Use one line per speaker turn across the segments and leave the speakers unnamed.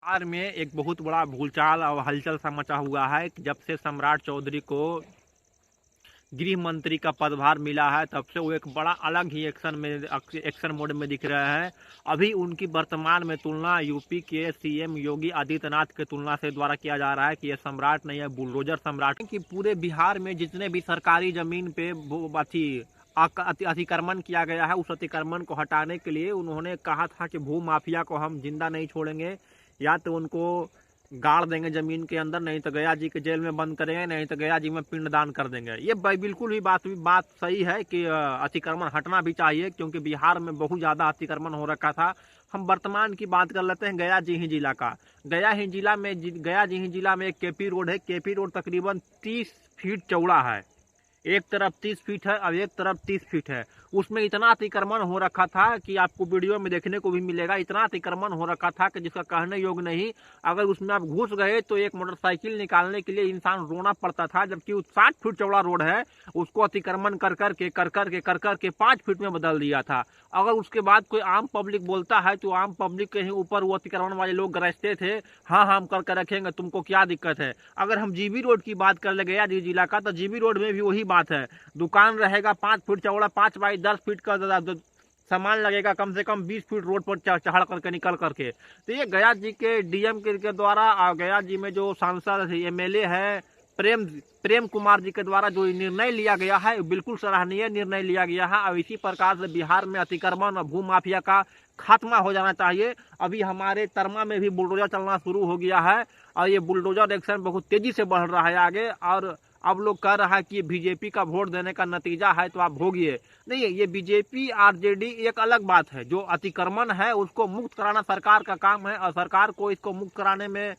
बिहार में एक बहुत बड़ा भूचाल और हलचल सा मचा हुआ है कि जब से सम्राट चौधरी को गृह मंत्री का पदभार मिला है तब से वो एक बड़ा अलग ही एक्शन मोड में दिख रहे हैं। अभी उनकी वर्तमान में तुलना यूपी के सीएम योगी आदित्यनाथ के तुलना से द्वारा किया जा रहा है कि ये सम्राट नहीं है, बुलडोजर सम्राट। कि पूरे बिहार में जितने भी सरकारी जमीन पे अतिक्रमण किया गया है, उस अतिक्रमण को हटाने के लिए उन्होंने कहा था कि भू माफिया को हम जिंदा नहीं छोड़ेंगे, या तो उनको गाड़ देंगे जमीन के अंदर, नहीं तो गया जी के जेल में बंद करेंगे, नहीं तो गया जी में पिंडदान कर देंगे। ये बिल्कुल ही बात सही है कि अतिक्रमण हटना भी चाहिए, क्योंकि बिहार में बहुत ज्यादा अतिक्रमण हो रखा था। हम वर्तमान की बात कर लेते हैं गया जी जिला का। गया जी जिला में एक केपी रोड है। केपी रोड तकरीबन 30 फीट चौड़ा है, एक तरफ 30 फीट है और एक तरफ 30 फीट है। उसमें इतना अतिक्रमण हो रखा था कि आपको वीडियो में देखने को भी मिलेगा। इतना अतिक्रमण हो रखा था कि जिसका कहने योग्य नहीं। अगर उसमें आप घुस गए तो एक मोटरसाइकिल निकालने के लिए इंसान रोना पड़ता था, जबकि उस 60 फीट चौड़ा रोड है, उसको अतिक्रमण कर करके 5 फीट में बदल दिया था। अगर उसके बाद कोई आम पब्लिक बोलता है तो आम पब्लिक के ही ऊपर वो अतिक्रमण वाले लोग गरजते थे, हाँ हम करके रखेंगे, तुमको क्या दिक्कत है। अगर हम जीबी रोड की बात कर ले गया जी जिला का, तो जीबी रोड में भी वही बात है। दुकान रहेगा 5 फीट चौड़ा, 5 बाई 10 फीट का सामान लगेगा, कम से कम 20 फीट रोड पर चढ़ करके निकल करके। तो ये गया जी के डीएम के द्वारा, गया जी में जो सांसद एमएलए है प्रेम कुमार जी के द्वारा जो निर्णय लिया गया है, बिल्कुल सराहनीय निर्णय लिया गया है। और इसी प्रकार से बिहार में अतिक्रमण और भू माफिया का खात्मा हो जाना चाहिए। अभी हमारे तरमा में भी बुलडोजर चलना शुरू हो गया है और ये बुलडोजर एक्शन बहुत तेजी से बढ़ रहा है आगे। और अब लोग कह रहा है कि ये बीजेपी का वोट देने का नतीजा है तो आप भोगिए। नहीं, ये बीजेपी आरजेडी एक अलग बात है। जो अतिक्रमण है उसको मुक्त कराना सरकार का काम है, और सरकार को इसको मुक्त कराने में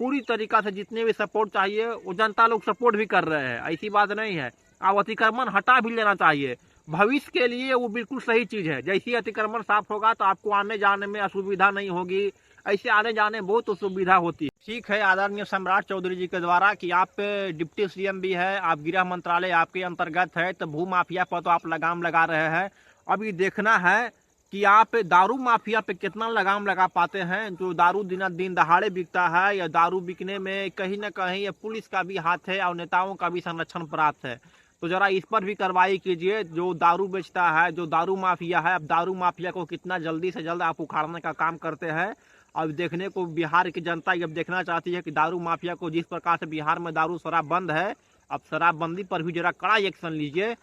पूरी तरीका से जितने भी सपोर्ट चाहिए वो जनता लोग सपोर्ट भी कर रहे हैं, ऐसी बात नहीं है। अब अतिक्रमण हटा भी लेना चाहिए, भविष्य के लिए वो बिल्कुल सही चीज है। जैसे अतिक्रमण साफ होगा तो आपको आने जाने में असुविधा नहीं होगी, ऐसे आने जाने में बहुत असुविधा होती है। ठीक है, आदरणीय सम्राट चौधरी जी के द्वारा कि आप डिप्टी सीएम भी है, आप गृह मंत्रालय आपके अंतर्गत है, तो भू माफिया पर तो आप लगाम लगा रहे हैं। अभी देखना है कि आप दारू माफिया पे कितना लगाम लगा पाते हैं। जो दारू दिन दहाड़े बिकता है, या दारू बिकने में कहीं ना कहीं ये पुलिस का भी हाथ है और नेताओं का भी संरक्षण प्राप्त है। तो जरा इस पर भी कार्रवाई कीजिए। जो दारू बेचता है, जो दारू माफिया है, अब दारू माफिया को कितना जल्दी से जल्द आप उखाड़ने का काम करते हैं। अब देखने को बिहार की जनता अब देखना चाहती है कि दारू माफिया को, जिस प्रकार से बिहार में दारू शराब बंद है, अब शराबबंदी पर भी जरा कड़ा एक्शन लीजिए।